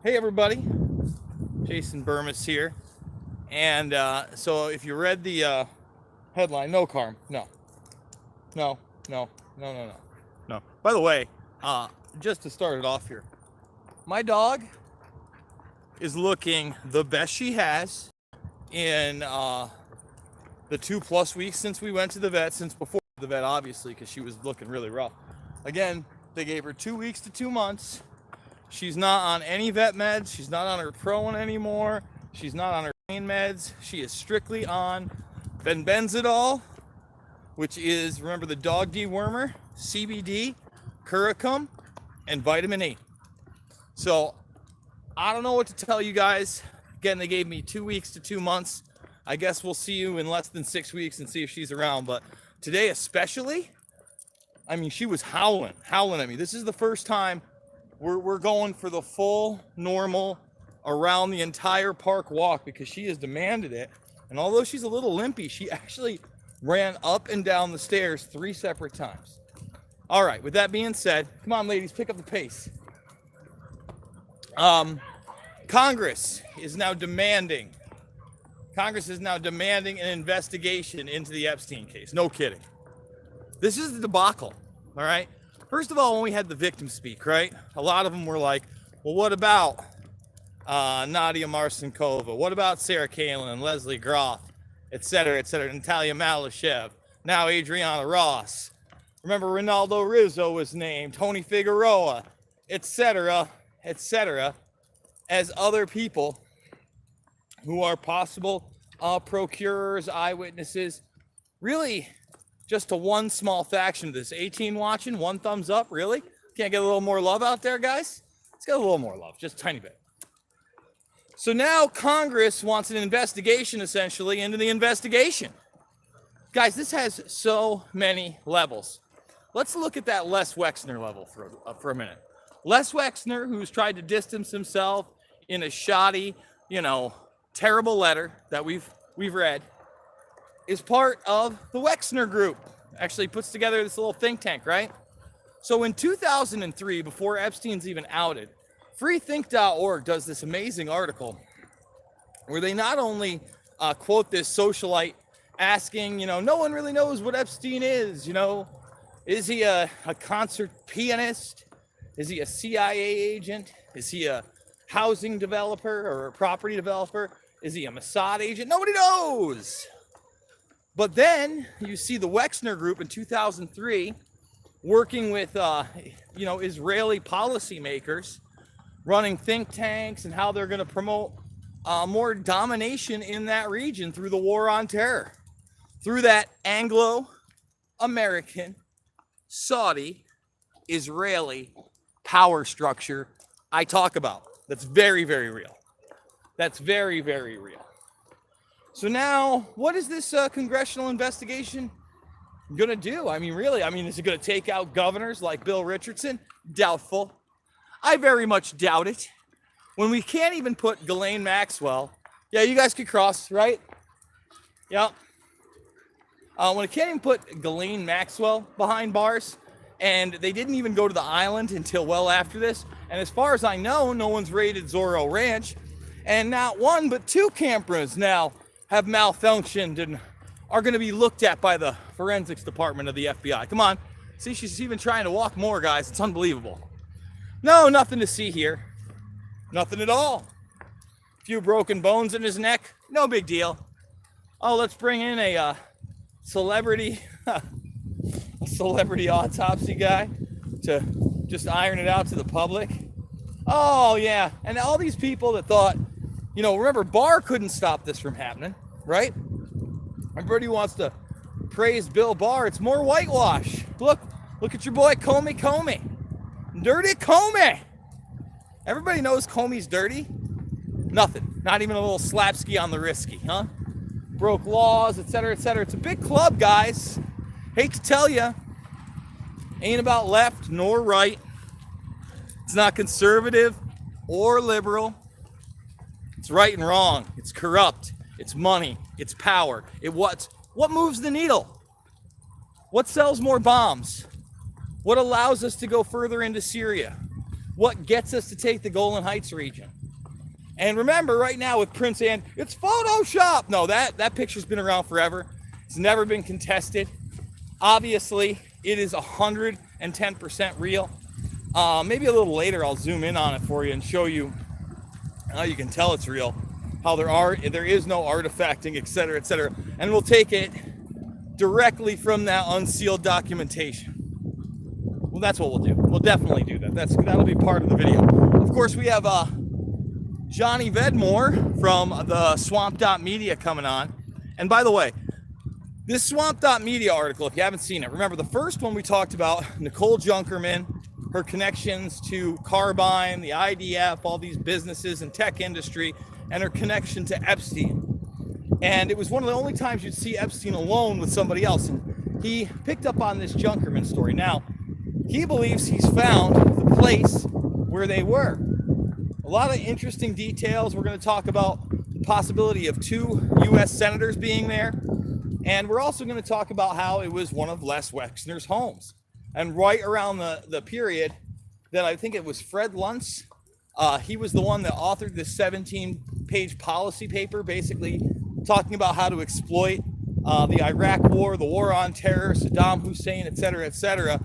Hey everybody, Jason Burmis here. And so if you read the headline, no Carm, no, no, no, no, no, no. By the way, just to start it off here, my dog is looking the best she has in the 2+ weeks since we went to the vet, since before the vet, obviously, because she was looking really rough. Again, they gave her 2 weeks to 2 months. She's not on any vet meds. She's not on her Prone anymore. She's not on her pain meds. She is strictly on benbenzidol, which is, remember, the dog dewormer, CBD, curcum, and vitamin E. So I don't know what to tell you guys. Again, they gave me 2 weeks to 2 months. I guess we'll see you in less than 6 weeks and see if she's around. But today especially, I mean, she was howling at me. This is the first time we're going for the full normal around the entire park walk because she has demanded it. And although she's a little limpy, she actually ran up and down the stairs 3 separate times. All right, with that being said, come on, ladies, pick up the pace. Congress is now demanding an investigation into the Epstein case. No kidding. This is the debacle, all right? First of all, when we had the victims speak, right? A lot of them were like, well, what about Nadia Marcinkova? What about Sarah Palin, Leslie Groff, et cetera, Natalia Malyshev, now Adriana Ross. Remember, Ronaldo Rizzo was named, Tony Figueroa, et cetera, as other people who are possible procurers, eyewitnesses. Really, just to one small faction of this. 18 watching, one thumbs up, really? Can't get a little more love out there, guys? Let's get a little more love, just a tiny bit. So now Congress wants an investigation, essentially, into the investigation. Guys, this has so many levels. Let's look at that Les Wexner level for a minute. Les Wexner, who's tried to distance himself in a shoddy, terrible letter that we've read, is part of the Wexner Group. Actually puts together this little think tank, right? So in 2003, before Epstein's even outed, freethink.org does this amazing article where they not only quote this socialite asking, no one really knows what Epstein is, is he a concert pianist? Is he a CIA agent? Is he a housing developer or a property developer? Is he a Mossad agent? Nobody knows. But then you see the Wexner Group in 2003 working with, Israeli policymakers, running think tanks and how they're going to promote more domination in that region through the war on terror, through that Anglo-American, Saudi, Israeli power structure I talk about. That's very, very real. That's very, very real. So now, what is this congressional investigation going to do? I mean, really, is it going to take out governors like Bill Richardson? Doubtful. I very much doubt it. When we can't even put Ghislaine Maxwell, yeah, you guys could cross, right? Yeah. When we can't even put Ghislaine Maxwell behind bars, and they didn't even go to the island until well after this, and as far as I know, no one's raided Zorro Ranch, and not one but 2 cameras now have malfunctioned and are going to be looked at by the forensics department of the FBI. Come on. See, she's even trying to walk more, guys. It's unbelievable. No, nothing to see here. Nothing at all. A few broken bones in his neck. No big deal. Oh, let's bring in a celebrity autopsy guy to just iron it out to the public. Oh, yeah. And all these people that thought, remember, Barr couldn't stop this from happening, right? Everybody wants to praise Bill Barr. It's more whitewash. Look at your boy Comey. Dirty Comey. Everybody knows Comey's dirty. Nothing. Not even a little slapski on the risky, huh? Broke laws, et cetera, et cetera. It's a big club, guys. Hate to tell you. Ain't about left nor right. It's not conservative or liberal. It's right and wrong. It's corrupt. It's money. It's power. What moves the needle? What sells more bombs? What allows us to go further into Syria? what gets us to take the Golan Heights region. And remember, right now with Prince and it's Photoshop. No, that picture's been around forever. It's never been contested. Obviously, it is 110% real. Maybe a little later, I'll zoom in on it for you and show you how you can tell it's real. How there is no artifacting, etc., and we'll take it directly from that unsealed documentation. Well, that's what we'll do. We'll definitely do that. That'll be part of the video. Of course, we have Johnny Vedmore from the Swamp.media coming on. And by the way, this Swamp.media article, if you haven't seen it, remember the first one we talked about, Nicole Junkerman, her connections to Carbine, the IDF, all these businesses and tech industry, and her connection to Epstein. And it was one of the only times you'd see Epstein alone with somebody else. And he picked up on this Junkerman story. Now, he believes he's found the place where they were. A lot of interesting details. We're going to talk about the possibility of 2 U.S. senators being there. And we're also going to talk about how it was one of Les Wexner's homes. And right around the period that I think it was Fred Luntz, he was the one that authored this 17-page policy paper, basically talking about how to exploit the Iraq War, the war on terror, Saddam Hussein, etc.,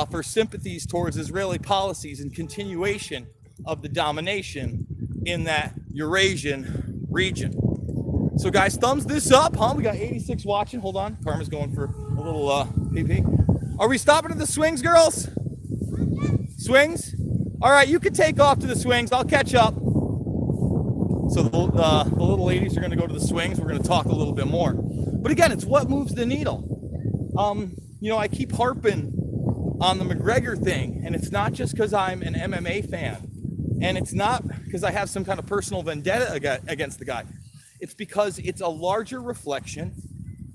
for sympathies towards Israeli policies and continuation of the domination in that Eurasian region. So guys, thumbs this up, huh? We got 86 watching. Hold on, Karma's going for a little pee-pee. Are we stopping at the swings, girls? Swings? All right, you can take off to the swings. I'll catch up. So the little ladies are going to go to the swings. We're going to talk a little bit more. But again, it's what moves the needle. I keep harping on the McGregor thing, and it's not just because I'm an MMA fan, and it's not because I have some kind of personal vendetta against the guy. It's because it's a larger reflection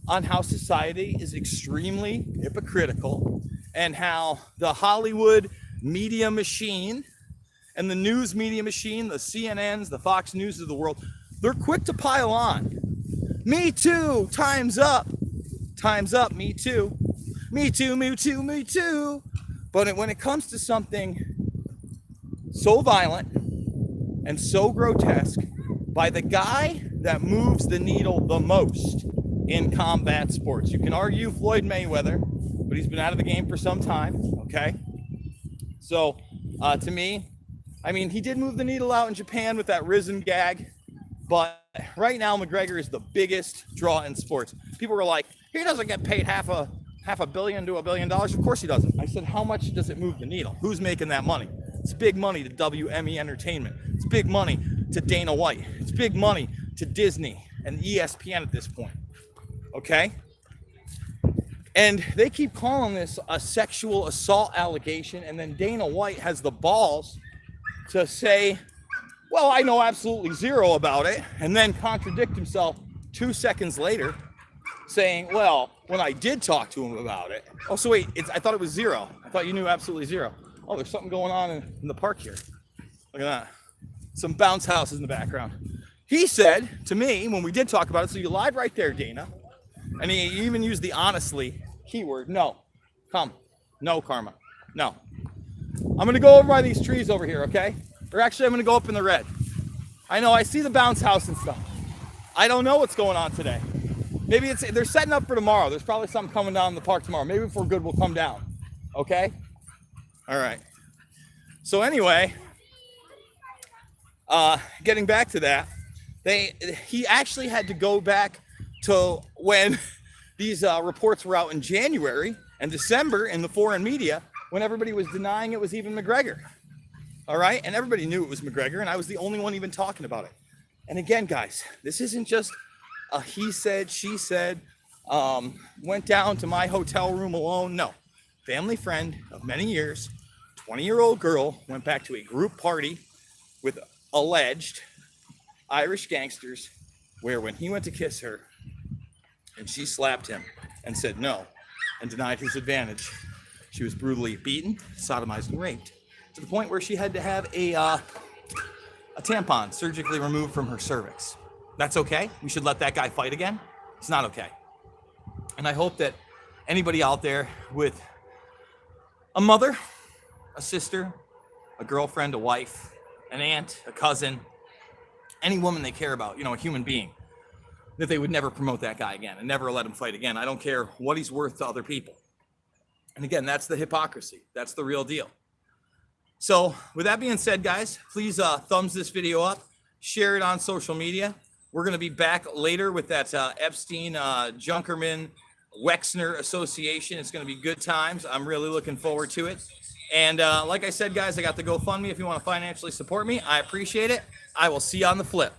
on how society is extremely hypocritical and how the Hollywood media machine and the news media machine, the CNNs, the Fox News of the world, they're quick to pile on. Me too, time's up, me too. Me too, me too, me too. But when it comes to something so violent and so grotesque by the guy that moves the needle the most in combat sports, you can argue Floyd Mayweather, but he's been out of the game for some time, okay? So to me, I mean, he did move the needle out in Japan with that risen gag, but right now McGregor is the biggest draw in sports. People were like, he doesn't get paid half a billion to $1 billion. Of course he doesn't. I said, how much does it move the needle? Who's making that money? It's big money to WME Entertainment. It's big money to Dana White. It's big money to Disney and ESPN at this point. Okay? And they keep calling this a sexual assault allegation, and then Dana White has the balls to say, well, I know absolutely zero about it, and then contradict himself 2 seconds later, saying, well, when I did talk to him about it. Oh, so wait, I thought it was zero. I thought you knew absolutely zero. Oh, there's something going on in the park here. Look at that. Some bounce houses in the background. He said to me when we did talk about it, so you lied right there, Dana. And he even used the honestly keyword. No. No, Karma. No. I'm going to go over by these trees over here, okay? Or actually, I'm going to go up in the red. I know, I see the bounce house and stuff. I don't know what's going on today. Maybe they're setting up for tomorrow. There's probably something coming down in the park tomorrow. Maybe if we're good, we'll come down. Okay? All right. So anyway, getting back to that, he actually had to go back to when these reports were out in January and December in the foreign media, when everybody was denying it was even McGregor. All right? And everybody knew it was McGregor, and I was the only one even talking about it. And again, guys, this isn't just a he said, she said, went down to my hotel room alone. No. Family friend of many years, 20-year-old girl, went back to a group party with alleged Irish gangsters, where when he went to kiss her and she slapped him and said no and denied his advantage, she was brutally beaten, sodomized, and raped to the point where she had to have a tampon surgically removed from her cervix. That's okay? We should let that guy fight again? It's not okay. And I hope that anybody out there with a mother, a sister, a girlfriend, a wife, an aunt, a cousin, any woman they care about, a human being, that they would never promote that guy again and never let him fight again. I don't care what he's worth to other people. And again, that's the hypocrisy. That's the real deal. So with that being said, guys, please thumbs this video up, share it on social media. We're going to be back later with that Epstein, Junkerman, Wexner Association. It's going to be good times. I'm really looking forward to it. And like I said, guys, I got the GoFundMe if you want to financially support me. I appreciate it. I will see you on the flip.